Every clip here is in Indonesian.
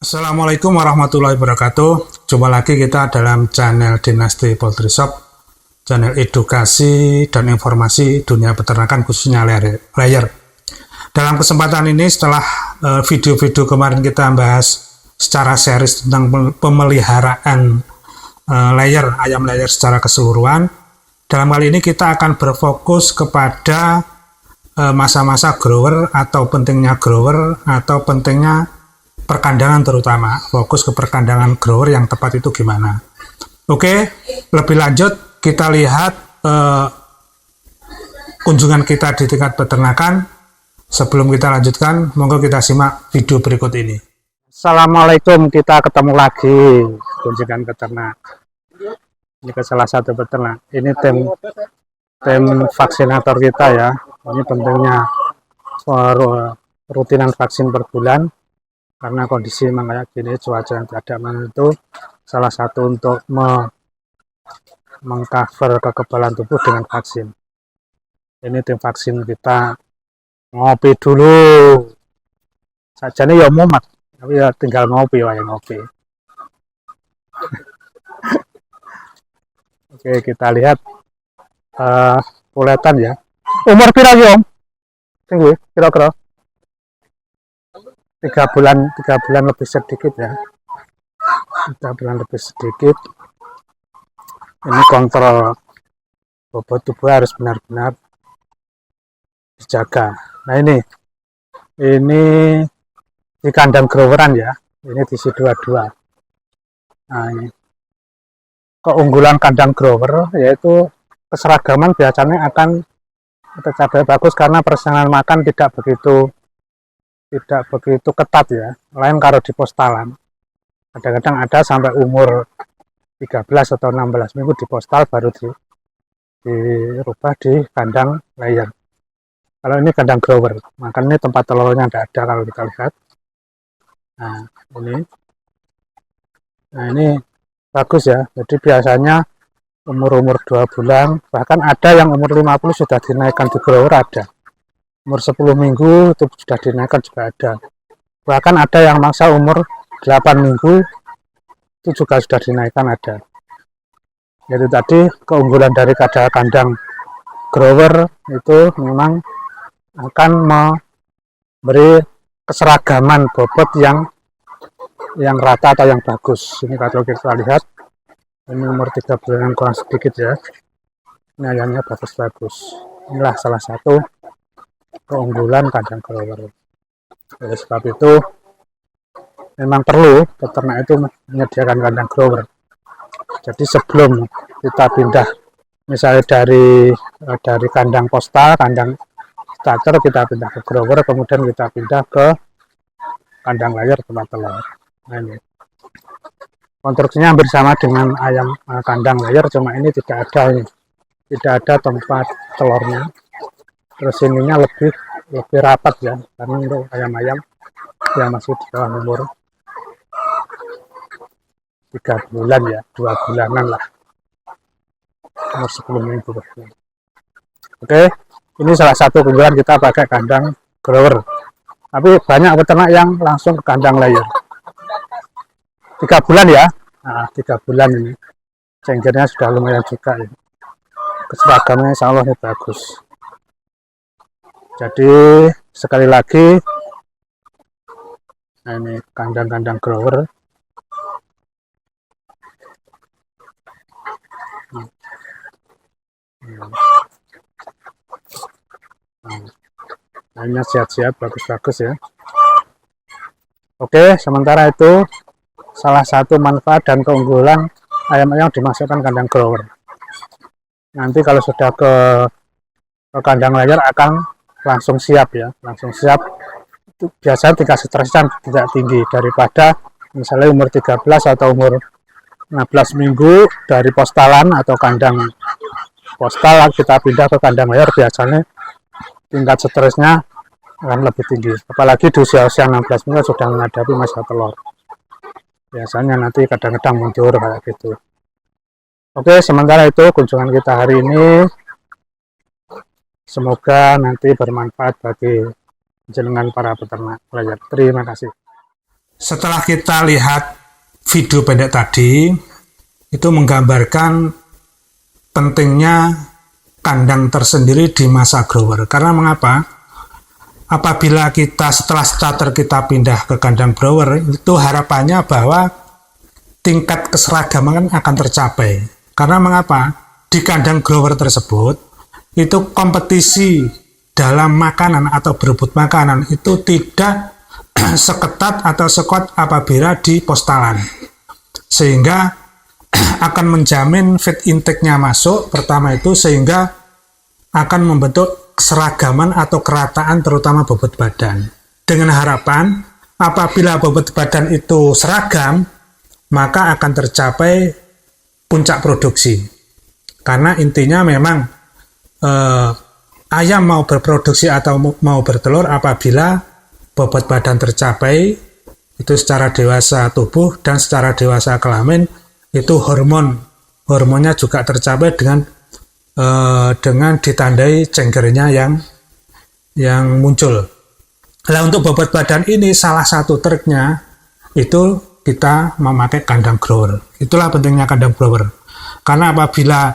Assalamualaikum warahmatullahi wabarakatuh. Jumpa lagi kita dalam channel Dinasti Poultry Shop, channel edukasi dan informasi dunia peternakan khususnya layer. Dalam kesempatan ini setelah video-video kemarin kita bahas secara series tentang pemeliharaan ayam layer secara keseluruhan. Dalam kali ini kita akan berfokus kepada masa-masa grower atau pentingnya grower atau pentingnya perkandangan, terutama fokus ke perkandangan grower yang tepat itu gimana. Oke, lebih lanjut kita lihat kunjungan kita di tingkat peternakan. Sebelum kita lanjutkan, monggo kita simak video berikut ini. Assalamualaikum, kita ketemu lagi kunjungan peternak. Ini ke salah satu peternak. Ini tim vaksinator kita ya. Ini pentingnya rutinan vaksin per bulan. Karena kondisi memang kayak gini, cuaca yang tidak menentu, salah satu untuk mengcover kekebalan tubuh dengan vaksin. Ini tim vaksin kita ngopi dulu. Sajane ya mumet, tapi ya tinggal ngopi wae ngopi. Oke, kita lihat puletan ya. Umur pira ya, Om? Tunggu, kira-kira 3 bulan lebih sedikit ya. 3 bulan lebih sedikit. Ini kontrol bobot tubuh harus benar-benar dijaga. Nah ini di kandang groweran ya. Ini di C22. Nah ini keunggulan kandang grower yaitu keseragaman biasanya akan tercapai bagus karena persaingan makan tidak begitu ketat ya. Lain kalau di postalan. Kadang-kadang ada sampai umur 13 atau 16 minggu di postal baru dirubah di kandang layer. Kalau ini kandang grower, makanya tempat telurnya tidak ada kalau kita lihat. Nah ini bagus ya. Jadi biasanya umur 2 bulan, bahkan ada yang umur 50 sudah dinaikkan di grower ada. Umur 10 minggu itu sudah dinaikkan juga ada. Bahkan ada yang masa umur 8 minggu itu juga sudah dinaikkan ada. Jadi tadi keunggulan dari kandang grower itu memang akan memberi keseragaman bobot yang rata atau yang bagus. Ini kalau kita lihat, ini umur 3 bulan kurang sedikit ya. Ini ayamnya bagus-bagus. Inilah salah satu keunggulan kandang grower. Oleh sebab itu memang perlu peternak itu menyediakan kandang grower. Jadi sebelum kita pindah misalnya dari kandang postal, kandang starter, kita pindah ke grower, kemudian kita pindah ke kandang layar tempat telur. Nah ini konstruksinya hampir sama dengan ayam kandang layar, cuma ini tidak ada tempat telurnya. Terus ininya lebih rapat ya, karena untuk ayam-ayam yang masih di bawah umur 3 bulan ya, 2 bulanan lah, umur 10 minggu. Oke, ini salah satu keunggulan kita pakai kandang grower. Tapi banyak peternak yang langsung ke kandang layer. 3 bulan ya, nah 3 bulan ini, cengkirnya sudah lumayan juga ya. Keseragamannya insya Allah ini bagus. Jadi sekali lagi, nah ini kandang-kandang grower. Nah, ini siap-siap, bagus-bagus ya. Oke, sementara itu salah satu manfaat dan keunggulan ayam-ayam dimasukkan kandang grower. Nanti kalau sudah ke kandang layar akan langsung siap ya, langsung siap. Biasanya tingkat stresnya tidak tinggi daripada misalnya umur 13 atau umur 16 minggu dari postalan atau kandang postal kita pindah ke kandang layar, biasanya tingkat stresnya akan lebih tinggi. Apalagi di usia 16 minggu sudah menghadapi masa telur. Biasanya nanti kadang-kadang mundur kayak gitu. Oke, sementara itu kunjungan kita hari ini semoga nanti bermanfaat bagi jenengan para peternak layar. Terima kasih. setelah kita lihat video pendek tadi, itu menggambarkan pentingnya kandang tersendiri di masa grower. Karena mengapa? Apabila kita setelah starter kita pindah ke kandang grower, itu harapannya bahwa tingkat keseragaman akan tercapai. Karena mengapa? Di kandang grower tersebut, itu kompetisi dalam makanan atau berebut makanan itu tidak seketat atau sekuat apabila di postalan. Sehingga akan menjamin feed intake-nya masuk pertama itu, sehingga akan membentuk keseragaman atau kerataan terutama bobot badan. Dengan harapan apabila bobot badan itu seragam, maka akan tercapai puncak produksi. Karena intinya memang ayam mau berproduksi atau mau bertelur apabila bobot badan tercapai itu secara dewasa tubuh dan secara dewasa kelamin, itu hormonnya juga tercapai dengan ditandai cenggernya yang muncul. Nah, untuk bobot badan ini salah satu triknya itu kita memakai kandang grower. Itulah pentingnya kandang grower. Karena apabila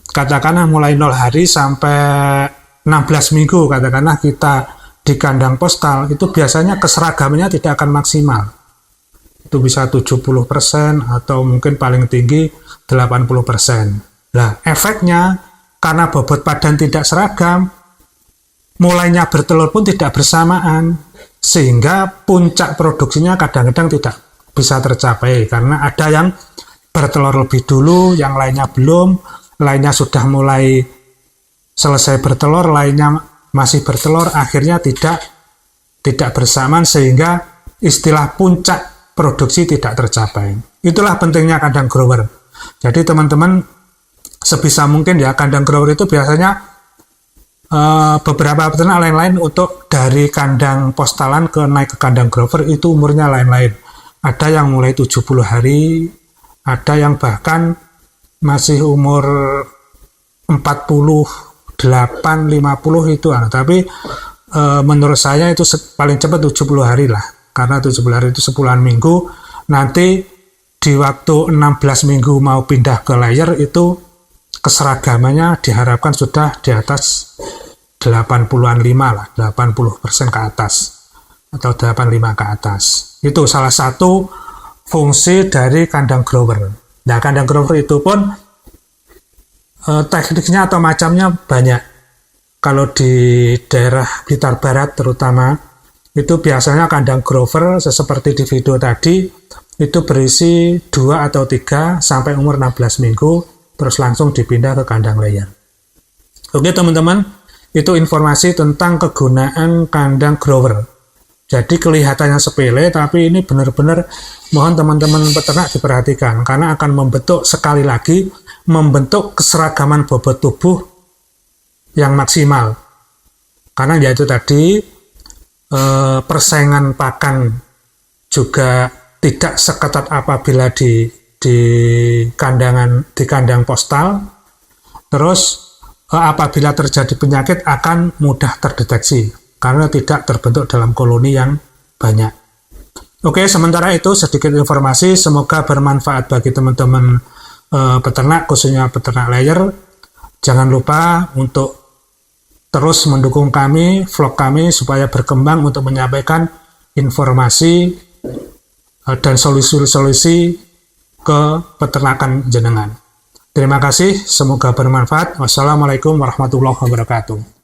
katakanlah mulai 0 hari sampai 16 minggu katakanlah kita di kandang postal, itu biasanya keseragamannya tidak akan maksimal. Itu bisa 70% atau mungkin paling tinggi 80%. Nah, efeknya karena bobot badan tidak seragam, mulainya bertelur pun tidak bersamaan, sehingga puncak produksinya kadang-kadang tidak bisa tercapai, karena ada yang bertelur lebih dulu, yang lainnya belum, lainnya sudah mulai selesai bertelur, lainnya masih bertelur, akhirnya tidak bersamaan, sehingga istilah puncak produksi tidak tercapai. Itulah pentingnya kandang grower. Jadi teman-teman sebisa mungkin ya, kandang grower itu biasanya beberapa peternak lain-lain untuk dari kandang postalan naik ke kandang grower itu umurnya lain-lain. Ada yang mulai 70 hari, ada yang bahkan masih umur 48, 50 itu. Tapi menurut saya itu paling cepat 70 hari lah. Karena 70 hari itu 10 minggu. Nanti di waktu 16 minggu mau pindah ke layer itu keseragamannya diharapkan sudah di atas 80-an 5 lah, 80% ke atas atau 85 ke atas. Itu salah satu fungsi dari kandang grower. Nah, kandang grower itu pun tekniknya atau macamnya banyak. Kalau di daerah Blitar Barat terutama, itu biasanya kandang grower seperti di video tadi, itu berisi 2 atau 3 sampai umur 16 minggu, terus langsung dipindah ke kandang layer. Oke teman-teman, itu informasi tentang kegunaan kandang grower. Jadi kelihatannya sepele, tapi ini benar-benar mohon teman-teman peternak diperhatikan, karena akan membentuk, sekali lagi, membentuk keseragaman bobot tubuh yang maksimal. Karena yaitu tadi, persaingan pakan juga tidak seketat apabila di kandang postal. Terus apabila terjadi penyakit akan mudah terdeteksi karena tidak terbentuk dalam koloni yang banyak. Oke, sementara itu sedikit informasi, semoga bermanfaat bagi teman-teman peternak, khususnya peternak layer. Jangan lupa untuk terus mendukung kami, vlog kami, supaya berkembang untuk menyampaikan informasi dan solusi-solusi ke peternakan jenengan. Terima kasih, semoga bermanfaat. Wassalamualaikum warahmatullahi wabarakatuh.